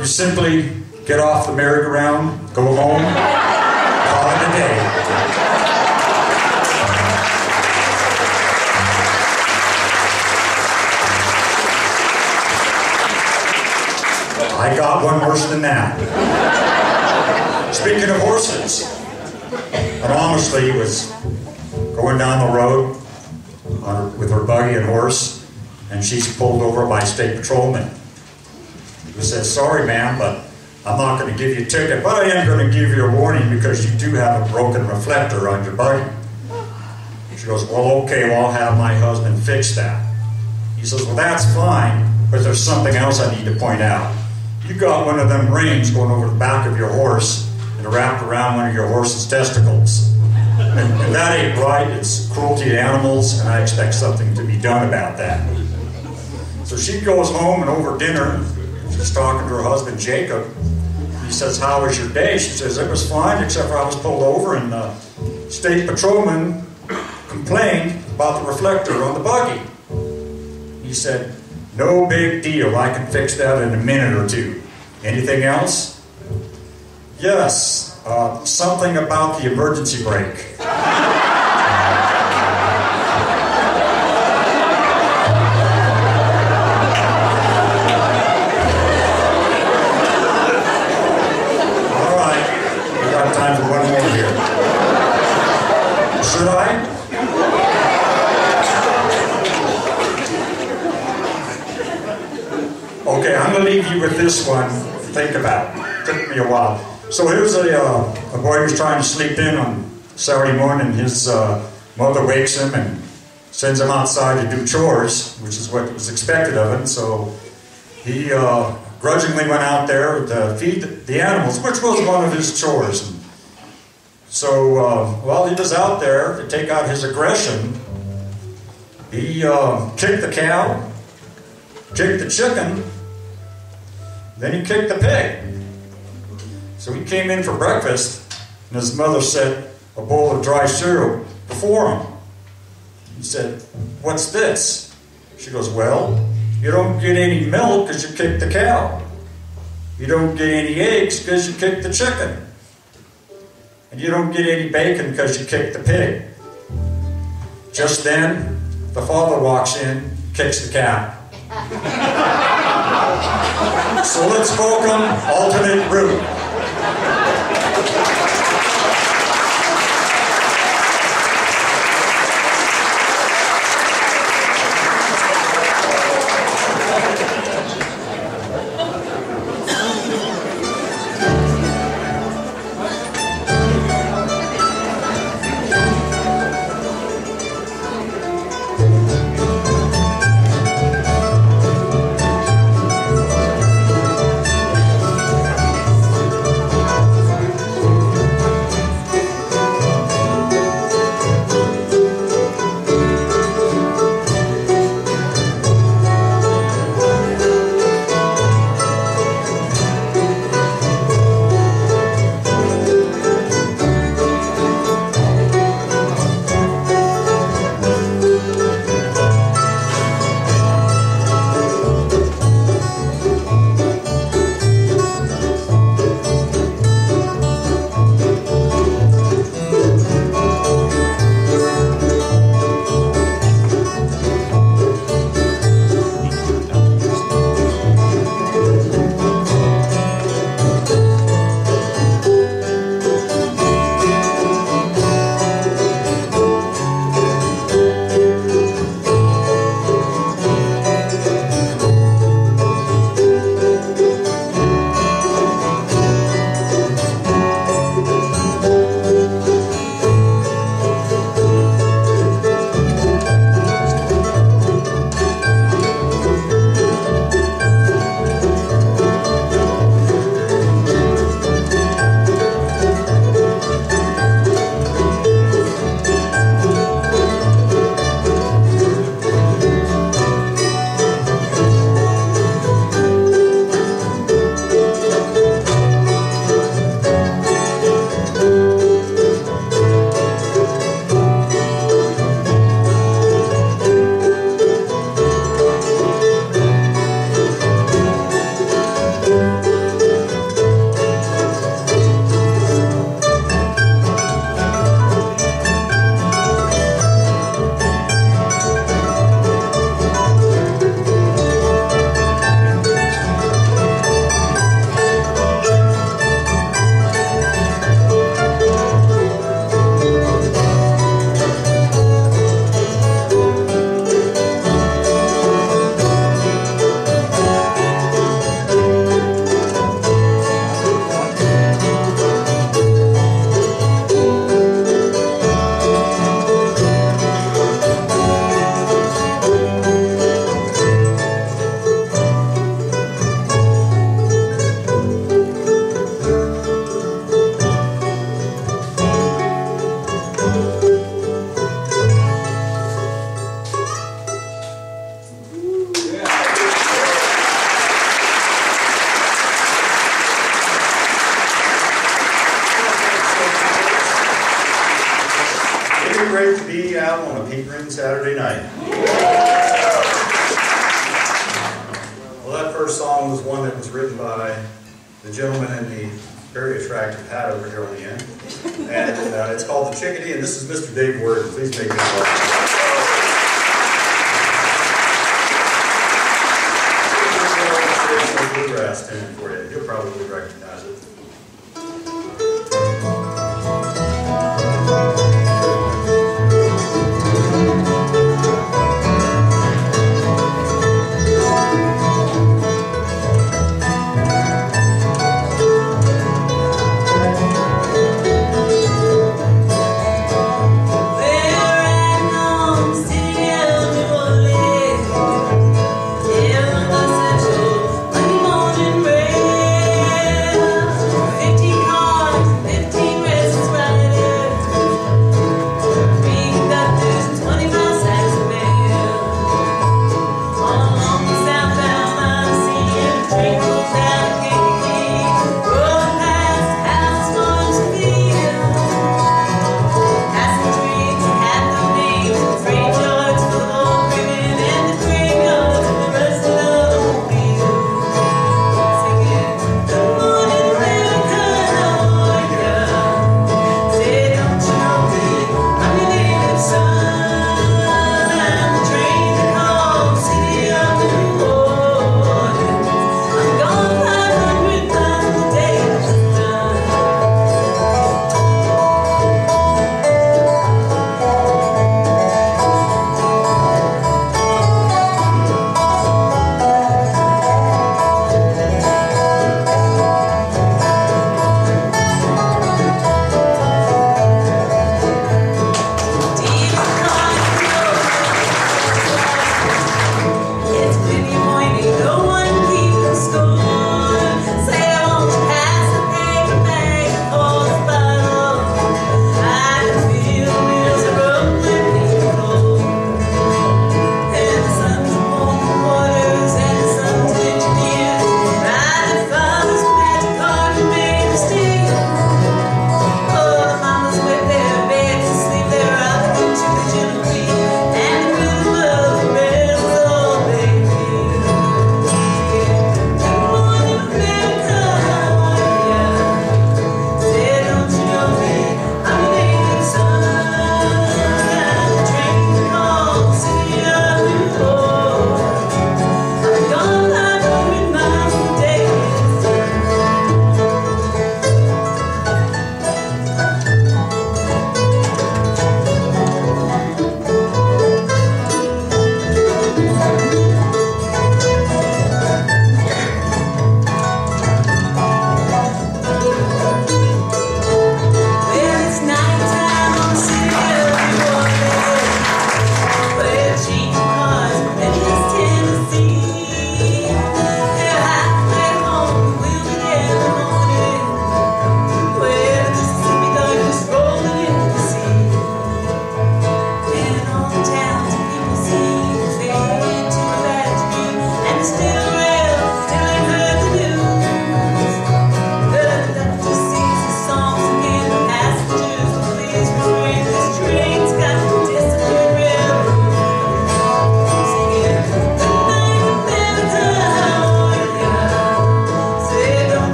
You simply get off the merry-go-round, go home, call it a day. I got one worse than that. Speaking of horses, an Amish lady was going down the road with her buggy and horse, and she's pulled over by a state patrolman who says, "Sorry, ma'am, but I'm not going to give you a ticket, but I am going to give you a warning because you do have a broken reflector on your buggy." She goes, "Well, okay, well, I'll have my husband fix that." He says, "Well, that's fine, but there's something else I need to point out. You got one of them rings going over the back of your horse and wrapped around one of your horse's testicles. And that ain't right. It's cruelty to animals, and I expect something to be done about that." So she goes home, and over dinner, she's talking to her husband, Jacob. He says, "How was your day?" She says, "It was fine, except for I was pulled over, and the state patrolman complained about the reflector on the buggy." He said, "No big deal. I can fix that in a minute or two. Anything else?" "Yes, something about the emergency brake." All right, we got time for one more here. Should I? Okay, I'm going to leave you with this one to think about. It took me a while. So here's a boy who's trying to sleep in on Saturday morning. His mother wakes him and sends him outside to do chores, which is what was expected of him. So he grudgingly went out there to feed the animals, which was one of his chores. And so while he was out there to take out his aggression, he kicked the cow, kicked the chicken, then he kicked the pig. So he came in for breakfast, and his mother set a bowl of dry cereal before him. He said, "What's this?" She goes, "Well, you don't get any milk because you kicked the cow. You don't get any eggs because you kicked the chicken. And you don't get any bacon because you kicked the pig." Just then, the father walks in, kicks the cat. So let's welcome alternate route. out on a Pea Green Saturday night. Well, that first song was one that was written by the gentleman in the very attractive hat over here on the end. And it's called The Chickadee, and this is Mr. Dave Word. Please make it welcome. Bluegrass tune for you. You'll probably recognize it.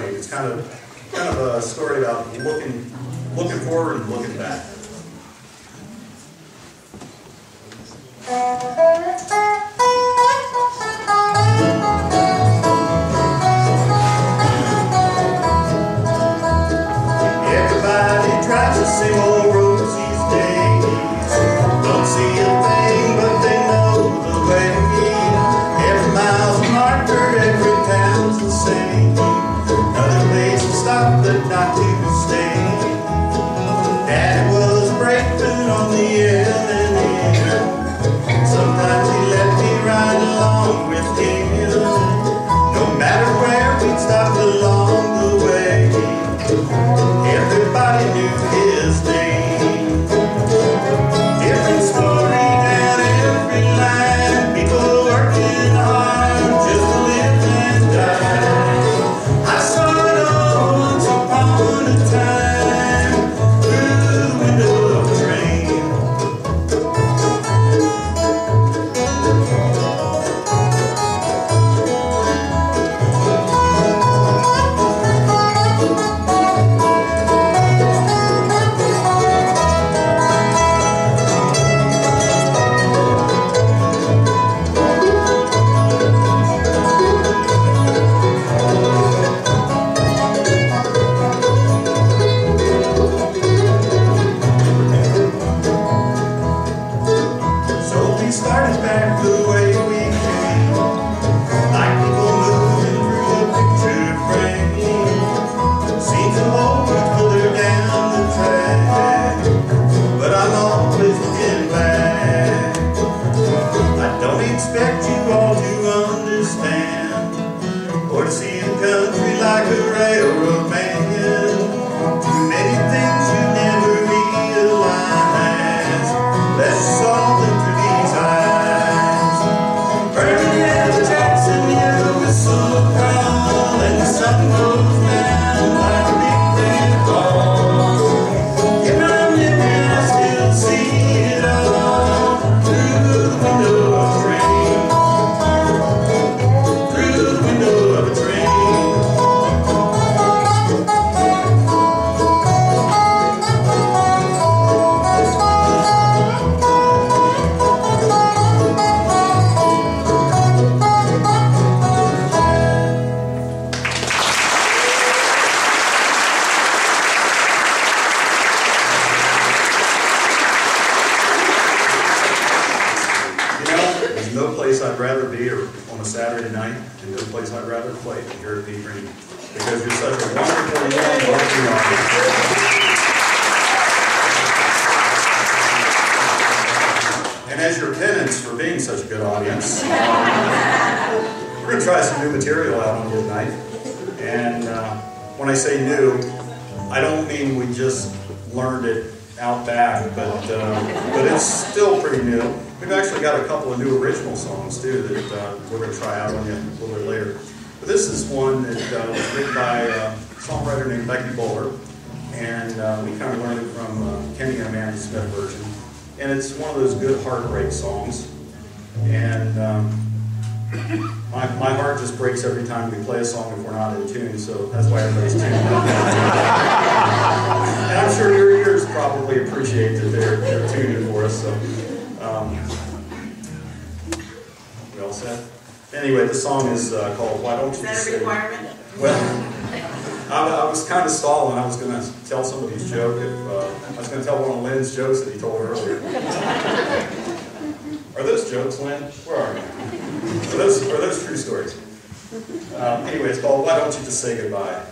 It's kind of a story about looking forward and looking back. Everybody drives the same old roads these days. Don't see a thing, but they know the way. Every mile's marked, every town's I'd rather be on a Saturday night and no place I'd rather play than here at Pea Green, because you're such a wonderful, warm, welcoming audience. And as your penance for being such a good audience, we're going to try some new material out on you tonight. And when I say new, I don't mean we just learned it out back, but it's still pretty new. We've actually got a couple of new original songs too that we're going to try out on you a little bit later. But this is one that was written by a songwriter named Becky Bowler, and we kind of learned it from Kenny and Amanda Smith version. And it's one of those good heartbreak songs. And my heart just breaks every time we play a song if we're not in tune, so that's why everybody's tuned up. And I'm sure your ears probably appreciate that they're tuning for us. So, we all set? Anyway, the song is called Why Don't You Just Say... Is that a requirement? Well, I was kind of stalling. I was going to tell somebody's joke. I was going to tell one of Lynn's jokes that he told earlier. Are those jokes, Lynn? Where are you? Are those true stories? Anyway, it's called Why Don't You Just Say Goodbye?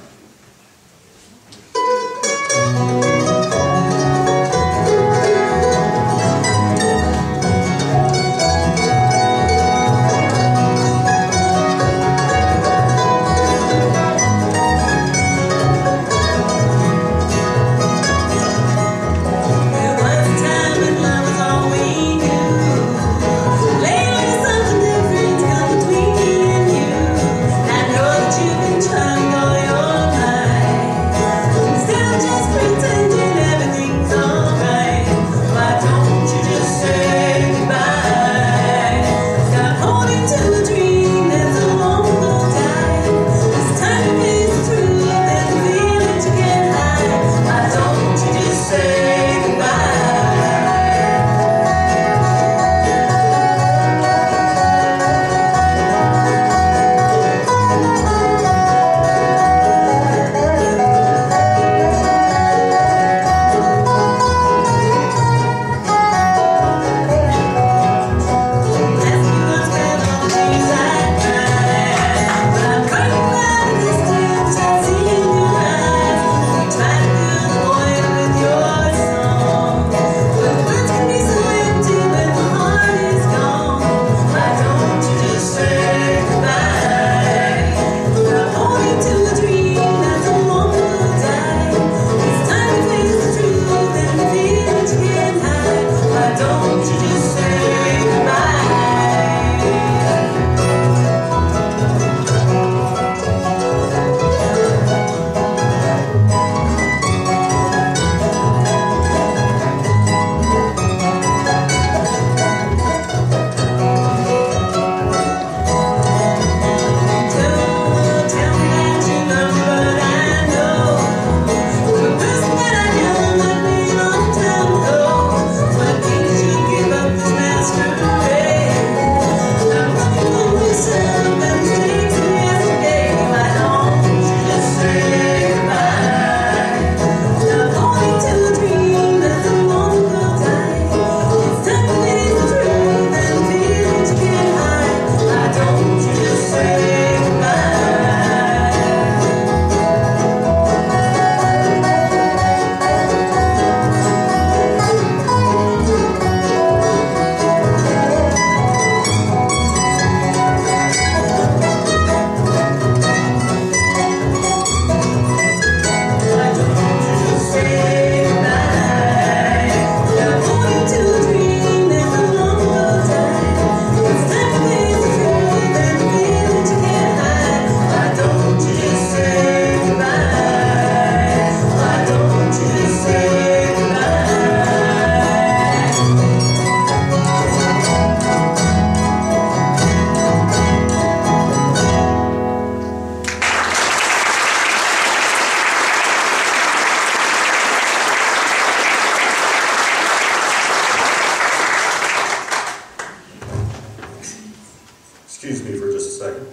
Excuse me for just a second.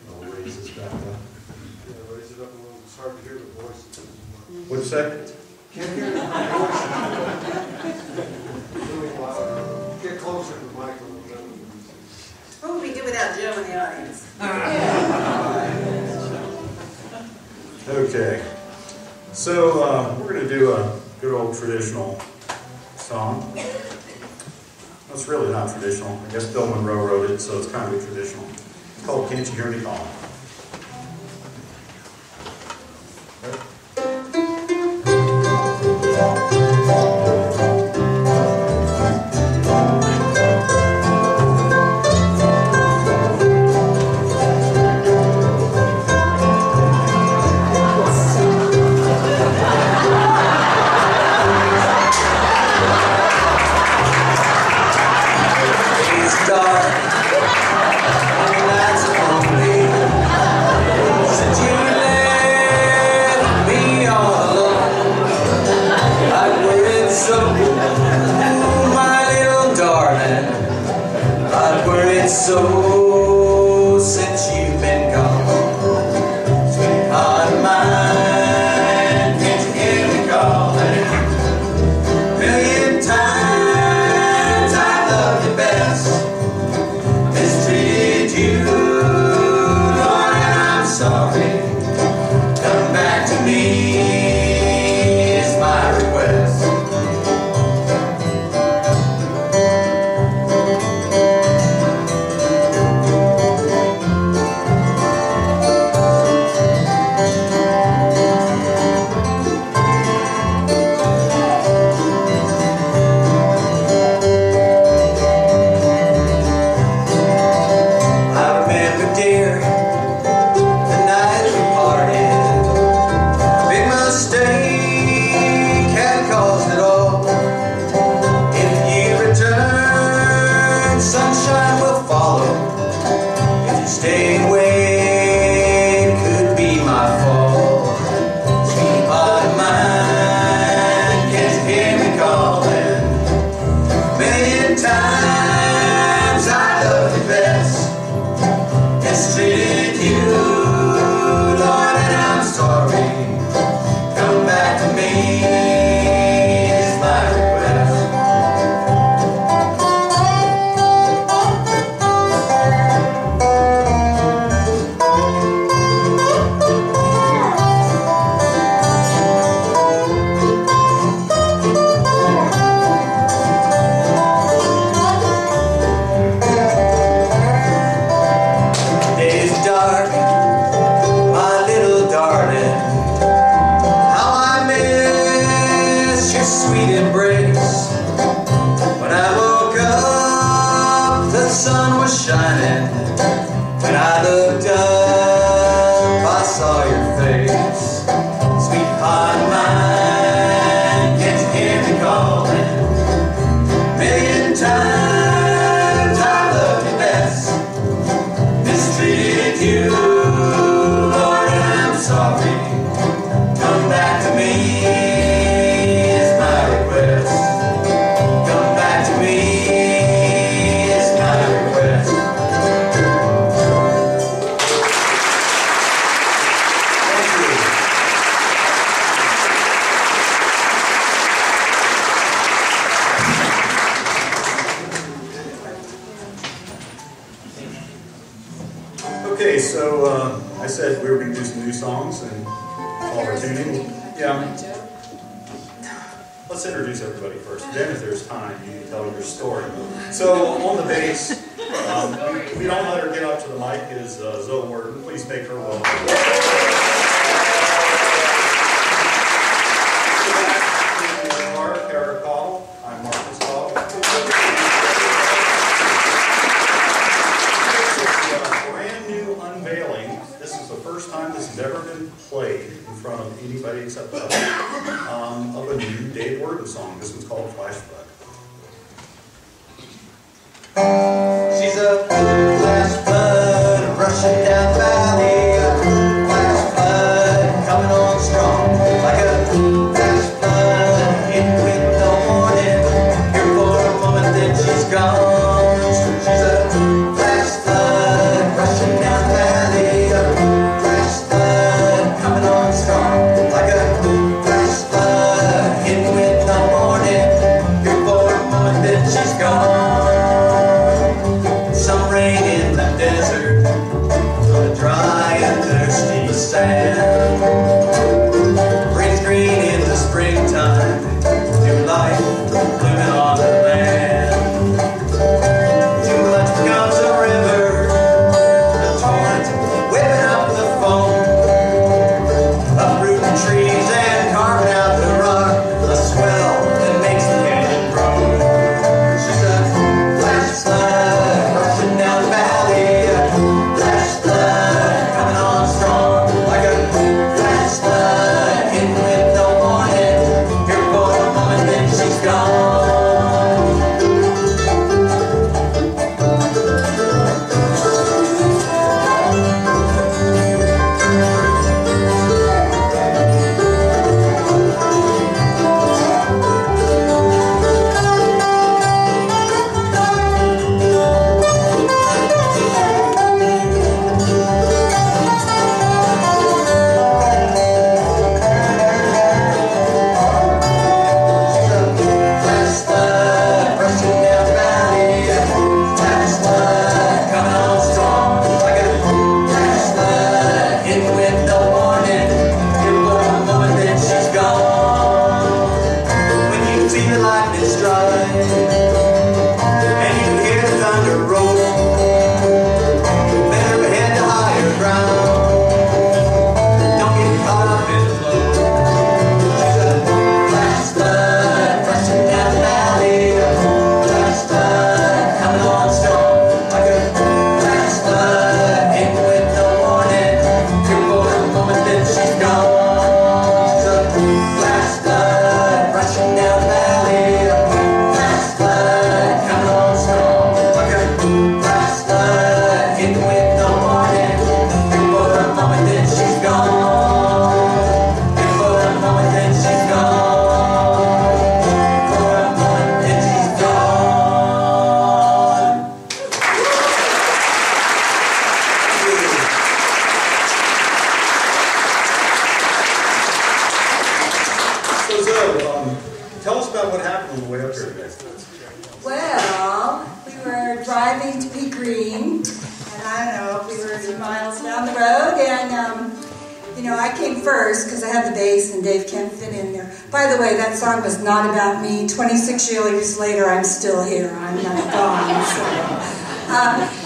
I'll raise this back up. Yeah, raise it up a little. It's hard to hear the voice. What'd you say? Can't hear the voice. Really loud. Get closer to the mic a little bit. do without Joe in the audience. Okay, so we're going to do a good old traditional song. It's really not traditional. I guess Bill Monroe wrote it, so it's kind of traditional. It's called Can't You Hear Me Calling? So since you've been gone, sweetheart of mine, can't you hear me calling? Million times I loved you best, mistreated you, Lord, and I'm sorry. Come back to me is my request. Okay, so I said we were going to do some new songs and all our tuning. Yeah. Let's introduce everybody first. Then, if there's time, you can tell your story. So, on the bass, we don't let her get up to the mic, is Zoe Worden. Please make her welcome. I'm Marcus Hall. Brand new unveiling. This is the first time this has ever been played in front of anybody except us, of a new Dave Worden song. This one's called Flash Flood. She's a flash flood rushing down the valley, a flash flood coming on strong, like a flash flood hit with no warning. Here for a moment, then she's gone. She's a flash flood rushing down the valley, a flash flood coming on strong, like a flash flood hit with no warning. Here for a moment, then she's gone. to strike, and you hear the thunder roll. Better head to higher ground. Don't get caught up in the flow. There's a flash flood rushing down the valley. Flash flood coming on strong, like a flash flood hit with no warning. Here for a moment, then she's gone. She's a flash flood rushing down the valley. Flash flood coming on strong, like a flash flood hit with no warning. Here for a moment, then she's gone. Here for a moment, then she's gone. For a moment, then she's gone. So Zoe, tell us about what happened on the way up here today. Well, we were driving to Pea Green, and I don't know if we were a few miles down the road, and I came first because I have the bass and Dave can't fit in there. By the way, that song was not about me. 26 years later, I'm still here. I'm not gone.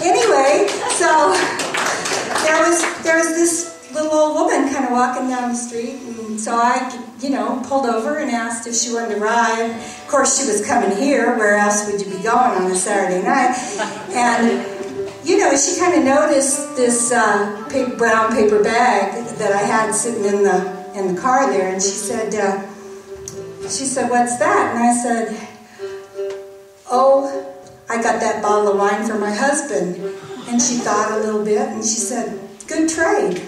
Anyway, so there was this little old woman kind of walking down the street, and so I, pulled over and asked if she wanted to ride. Of course, she was coming here. Where else would you be going on a Saturday night? And she kind of noticed this brown paper bag that I had sitting in the car there, and she said, "What's that?" And I said, "Oh, I got that bottle of wine for my husband." And she thought a little bit, and she said, "Good trade."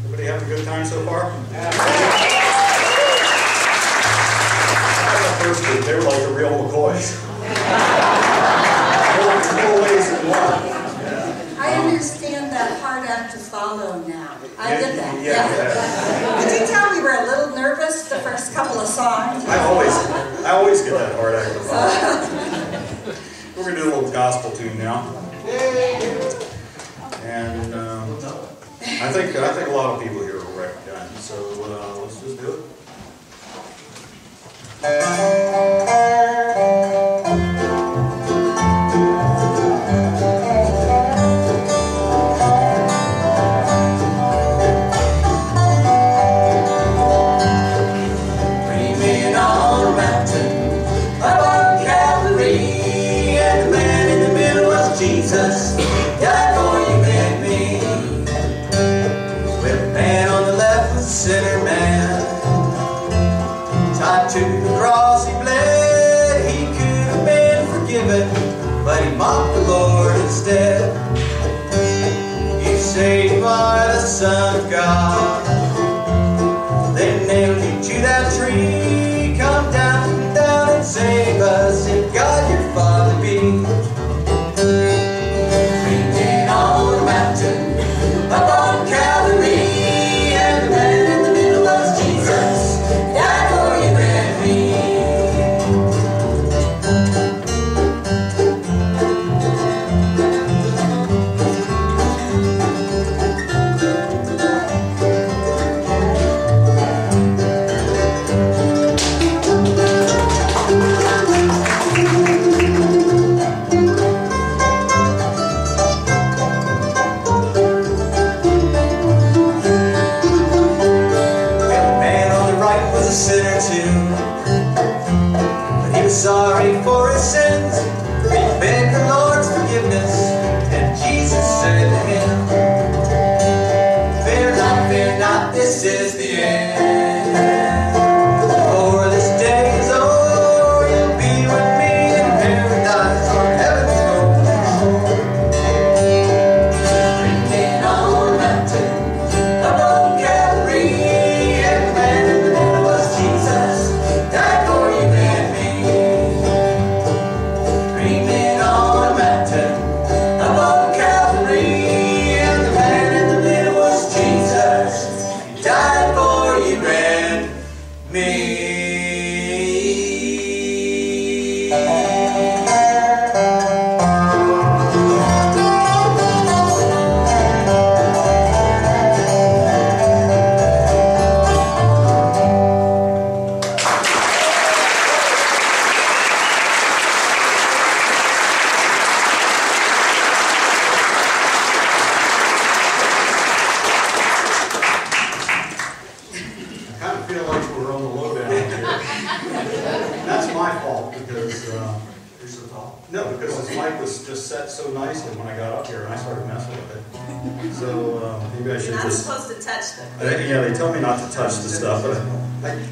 Everybody having a good time so far? Yeah. The first group, they were like the real McCoys. More ways than one. I understand that hard act to follow now. I did that. Yeah. Did you tell we were a little nervous the first couple of songs? I always get that hard act to follow. We're going to do a little gospel tune now. And I think a lot of people here will recognize it, so let's just do it. Dreaming on a mountain up on Calvary, and the man in the middle was Jesus. Died for you and me. With the man on the left was a sinner man. Tied to the cross he bled. He could have been forgiven, but he mocked the Lord instead. You say you are the Son of God. They nailed you to that tree. Come down and save us if God your Father be. Dreaming on a mountain up on Calvary, and the man in the middle was Jesus. Died for you and me. Sinner too, but he was sorry for his sins. He begged the Lord's forgiveness, and Jesus said to him, fear not, this is the end. For this day is over, you'll be with me in paradise on heaven's throne. Dreaming on a mountain up on Calvary, and the man in the middle was Jesus, died for you and me. Dreaming on a mountain up on Calvary, and the man in the middle was Jesus, died for you and me. I kind of feel like we're on the lowdown here. That's my fault because no, because this mic was just set so nicely when I got up here and I started messing with it. So maybe I should You're not just. supposed to touch them. Yeah, they tell me not to touch the stuff, but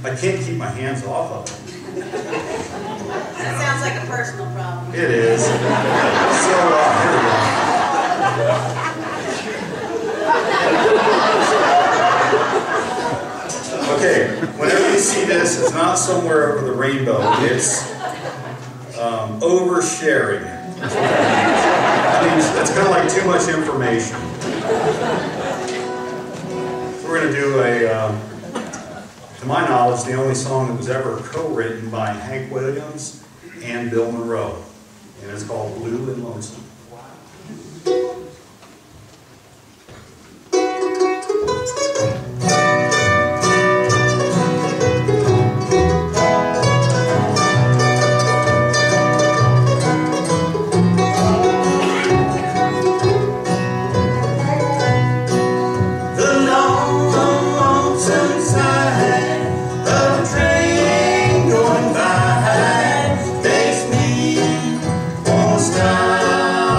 I can't keep my hands off of it. That sounds like a personal problem. It is. So here we go. Okay, whenever you see this, it's not somewhere over the rainbow. It's oversharing. I mean, it's kind of like too much information. So we're going to do to my knowledge, the only song that was ever co-written by Hank Williams and Bill Monroe. And it's called Blue and Lonesome. Makes me wanna stop.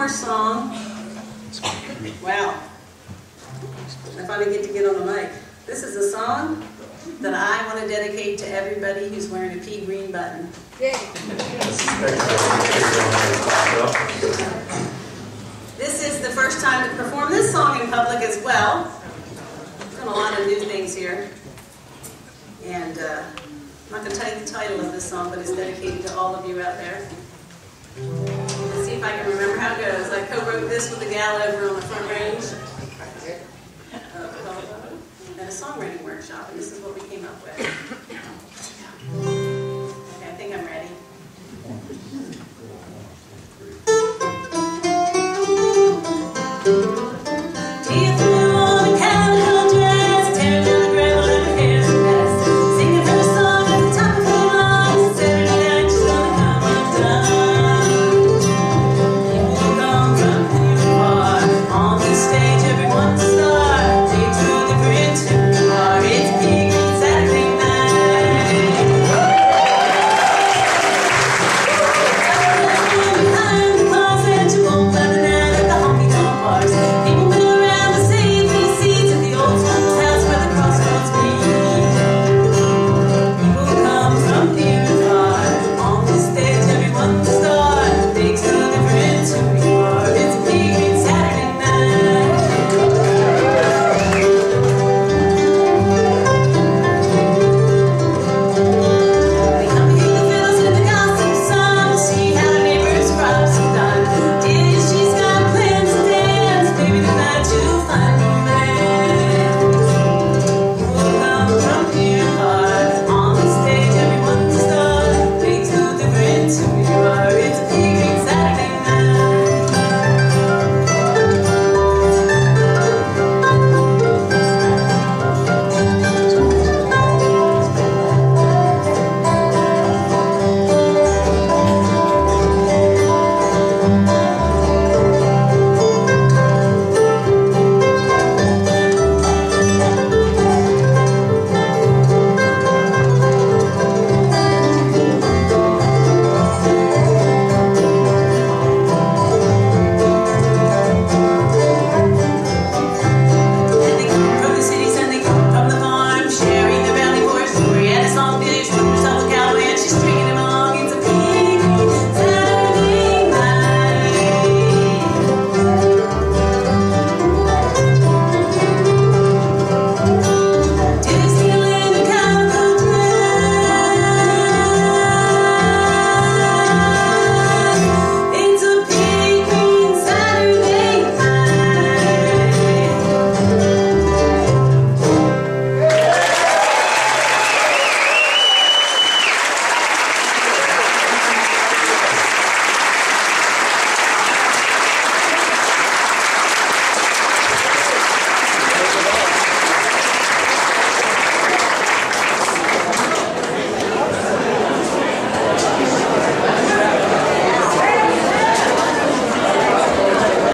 song. Wow. I finally get to get on the mic. This is a song that I want to dedicate to everybody who's wearing a pea green button. This is the first time to perform this song in public as well. I've done a lot of new things here. And I'm not going to tell you the title of this song, but it's dedicated to all of you out there. Let's see if I can remember how it goes. I co-wrote this with a gal over on the Front Range at a songwriting workshop, and this is what we came up with.